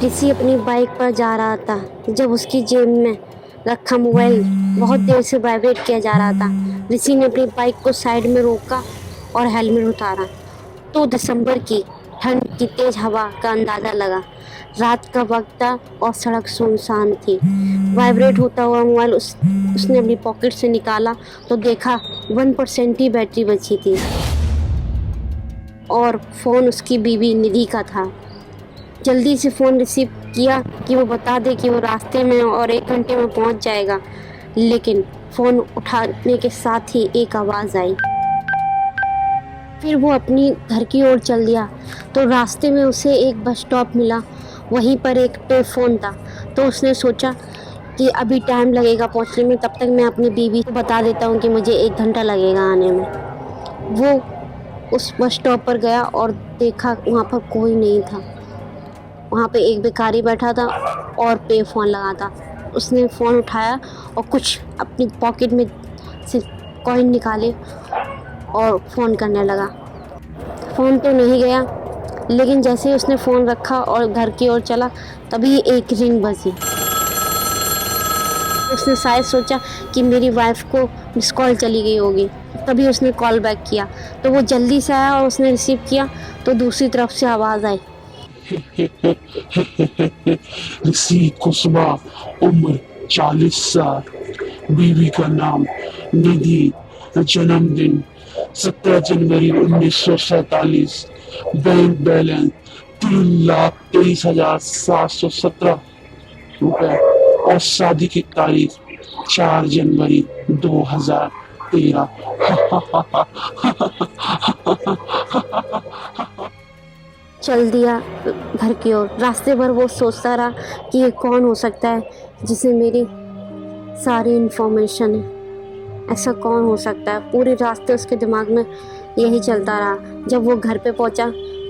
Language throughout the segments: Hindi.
ऋषि अपनी बाइक पर जा रहा था जब उसकी जेब में रखा मोबाइल बहुत देर से वाइब्रेट किया जा रहा था। ऋषि ने अपनी बाइक को साइड में रोका और हेलमेट उतारा तो दिसंबर की ठंड की तेज हवा का अंदाजा लगा। रात का वक्त था और सड़क सुनसान थी। वाइब्रेट होता हुआ मोबाइल उसने अपनी पॉकेट से निकाला तो देखा 1% ही बैटरी बची थी और फ़ोन उसकी बीवी निधि का था। जल्दी से फ़ोन रिसीव किया कि वो बता दे कि वो रास्ते में और 1 घंटे में पहुंच जाएगा, लेकिन फ़ोन उठाने के साथ ही एक आवाज़ आई। फिर वो अपनी घर की ओर चल दिया तो रास्ते में उसे एक बस स्टॉप मिला। वहीं पर एक पे फ़ोन था तो उसने सोचा कि अभी टाइम लगेगा पहुंचने में, तब तक मैं अपनी बीवी को बता देता हूं कि मुझे 1 घंटा लगेगा आने में। वो उस बस स्टॉप पर गया और देखा वहाँ पर कोई नहीं था। वहाँ पे एक भिखारी बैठा था और पे फ़ोन लगा था। उसने फ़ोन उठाया और कुछ अपनी पॉकेट में से कॉइन निकाले और फ़ोन करने लगा। फ़ोन तो नहीं गया, लेकिन जैसे ही उसने फ़ोन रखा और घर की ओर चला तभी एक रिंग बजी। उसने शायद सोचा कि मेरी वाइफ को मिस कॉल चली गई होगी, तभी उसने कॉल बैक किया। तो वो जल्दी से आया और उसने रिसीव किया तो दूसरी तरफ से आवाज़ आई। ऋषि कुशवा, उम्र 40 साल, बीवी का नाम निधि, जन्मदिन 17 जनवरी 1947, बैंक बैलेंस 3,23,717 रुपए और शादी की तारीख 4 जनवरी 2013। चल दिया घर की ओर। रास्ते भर वो सोचता रहा कि ये कौन हो सकता है जिसे मेरी सारी इन्फॉर्मेशन है। ऐसा कौन हो सकता है? पूरे रास्ते उसके दिमाग में यही चलता रहा। जब वो घर पे पहुंचा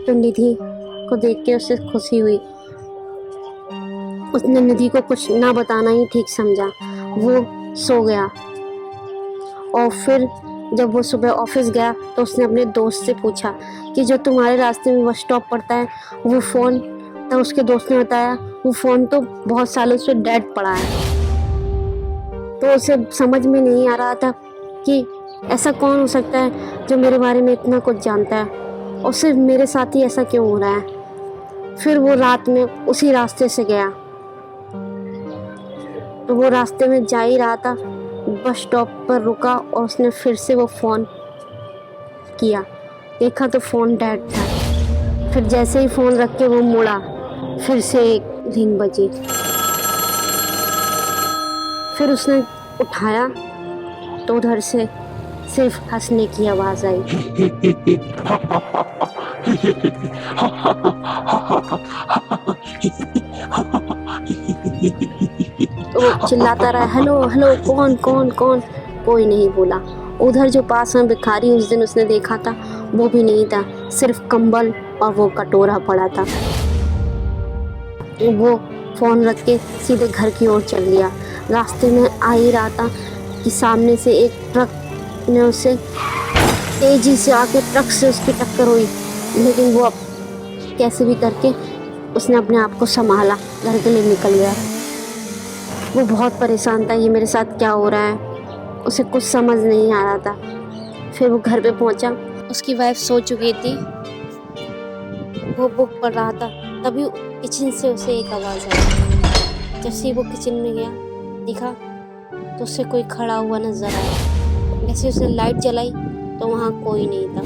तो निधि को देख के उसे खुशी हुई। उसने निधि को कुछ ना बताना ही ठीक समझा। वो सो गया और फिर जब वो सुबह ऑफिस गया तो उसने अपने दोस्त से पूछा कि जो तुम्हारे रास्ते में बस स्टॉप पड़ता है वो फ़ोन। तो उसके दोस्त ने बताया वो फ़ोन तो बहुत सालों से डेड पड़ा है। तो उसे समझ में नहीं आ रहा था कि ऐसा कौन हो सकता है जो मेरे बारे में इतना कुछ जानता है और सिर्फ मेरे साथ ही ऐसा क्यों हो रहा है। फिर वो रात में उसी रास्ते से गया तो वो रास्ते में जा ही रहा था, बस स्टॉप पर रुका और उसने फिर से वो फ़ोन किया। देखा तो फ़ोन डेड था। फिर जैसे ही फ़ोन रख के वो मुड़ा, फिर से एक रिंग बजी। फिर उसने उठाया तो उधर से सिर्फ हंसने की आवाज़ आई। तो वो चिल्लाता रहा, हेलो हेलो, कौन कौन कौन। कोई नहीं बोला। उधर जो पास में भिखारी उस दिन उसने देखा था वो भी नहीं था, सिर्फ कंबल और वो कटोरा पड़ा था। वो फ़ोन रख के सीधे घर की ओर चल दिया। रास्ते में आ ही रहा था कि सामने से एक ट्रक ने उसे तेज़ी से आके ट्रक से उसकी टक्कर हुई, लेकिन वो अब कैसे भी करके उसने अपने आप को संभाला, घर के लिए निकल गया। वो बहुत परेशान था, ये मेरे साथ क्या हो रहा है, उसे कुछ समझ नहीं आ रहा था। फिर वो घर पे पहुंचा, उसकी वाइफ सो चुकी थी, वो बुक पढ़ रहा था। तभी किचन से उसे एक आवाज़ आई। जब से वो किचन में गया देखा तो उसे कोई खड़ा हुआ नजर आया। जैसे उसने लाइट जलाई तो वहाँ कोई नहीं था।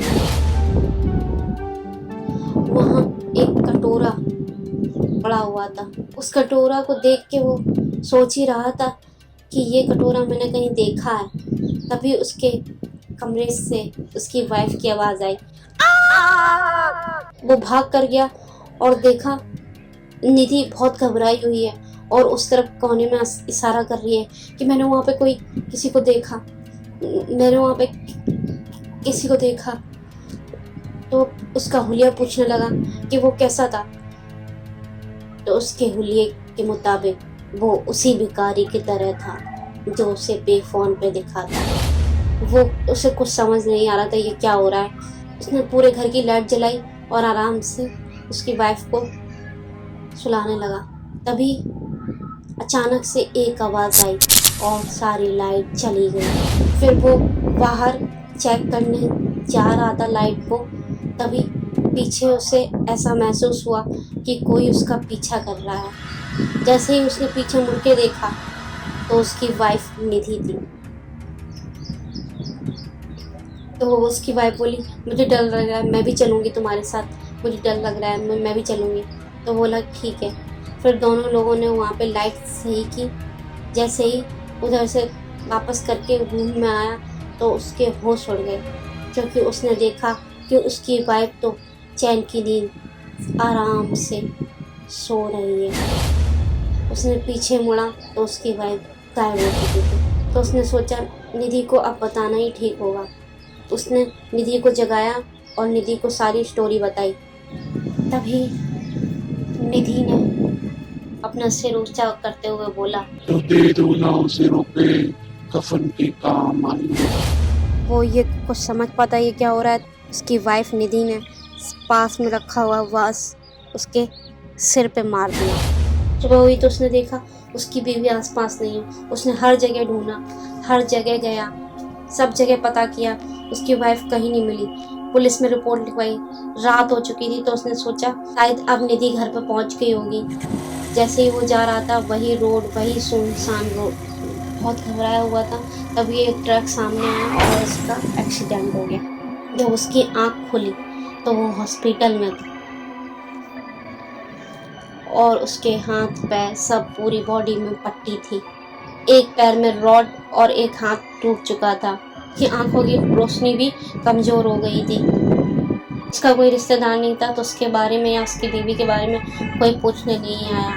वहाँ एक कटोरा पड़ा हुआ था। उस कटोरा को देख के वो सोच ही रहा था कि ये कटोरा मैंने कहीं देखा है। तभी उसके कमरे से उसकी वाइफ की आवाज़ आई। वो भाग कर गया और देखा निधि बहुत घबराई हुई है और उस तरफ कोने में इशारा कर रही है कि मैंने वहाँ पे कोई किसी को देखा, मैंने वहाँ पे किसी को देखा। तो उसका हुलिया पूछने लगा कि वो कैसा था। तो उसके हुलिये के मुताबिक वो उसी भिखारी की तरह था जो उसे पे फ़ोन पे दिखा था। वो उसे कुछ समझ नहीं आ रहा था ये क्या हो रहा है। उसने पूरे घर की लाइट जलाई और आराम से उसकी वाइफ को सुलाने लगा। तभी अचानक से एक आवाज़ आई और सारी लाइट चली गई। फिर वो बाहर चेक करने जा रहा था लाइट को, तभी पीछे उसे ऐसा महसूस हुआ कि कोई उसका पीछा कर रहा है। जैसे ही उसने पीछे मुड़ के देखा तो उसकी वाइफ निधि थी। तो उसकी वाइफ बोली, मुझे डर लग रहा है, मैं भी चलूँगी तुम्हारे साथ, मुझे डर लग रहा है, मैं भी चलूँगी। तो बोला ठीक है। फिर दोनों लोगों ने वहाँ पे लाइट सही की। जैसे ही उधर से वापस करके रूम में आया तो उसके होश उड़ गए, क्योंकि उसने देखा कि उसकी वाइफ तो चैन की नींद आराम से सो रही है। उसने पीछे मुड़ा तो उसकी वाइफ गायब हो चुकी थी। तो उसने सोचा निधि को अब बताना ही ठीक होगा। उसने निधि को जगाया और निधि को सारी स्टोरी बताई। तभी निधि ने अपना सिर ऊंचा करते हुए बोला, तो दे दो ना उसे रुपए, कफन के काम आएंगे। वो ये कुछ समझ पाता ये क्या हो रहा है। उसकी वाइफ निधि ने पास में रखा हुआ वास उसके सिर पे मार दिया। सुबह हुई तो उसने देखा उसकी बीवी आसपास नहीं है। उसने हर जगह ढूंढा, हर जगह गया, सब जगह पता किया, उसकी वाइफ कहीं नहीं मिली। पुलिस में रिपोर्ट लिखवाई। रात हो चुकी थी तो उसने सोचा शायद अब निधि घर पर पहुंच गई होगी। जैसे ही वो जा रहा था वही रोड, वही सुनसान रोड, बहुत घबराया हुआ था। तभी एक ट्रक सामने आया और उसका एक्सीडेंट हो गया। जब उसकी आंख खुली तो वो हॉस्पिटल में था और उसके हाथ पैर सब, पूरी बॉडी में पट्टी थी। एक पैर में रॉड और एक हाथ टूट चुका था कि आंखों की रोशनी भी कमज़ोर हो गई थी। उसका कोई रिश्तेदार नहीं था तो उसके बारे में या उसकी बीवी के बारे में कोई पूछने नहीं आया।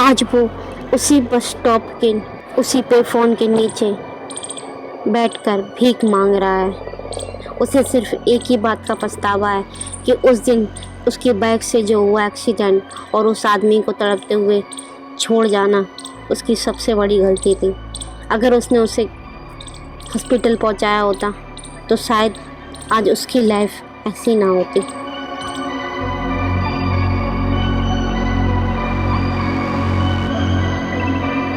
आज वो उसी बस स्टॉप के उसी पे फ़ोन के नीचे बैठकर भीख मांग रहा है। उसे सिर्फ एक ही बात का पछतावा है कि उस दिन उसकी बाइक से जो हुआ एक्सीडेंट और उस आदमी को तड़पते हुए छोड़ जाना उसकी सबसे बड़ी गलती थी। अगर उसने उसे हॉस्पिटल पहुंचाया होता तो शायद आज उसकी लाइफ ऐसी ना होती।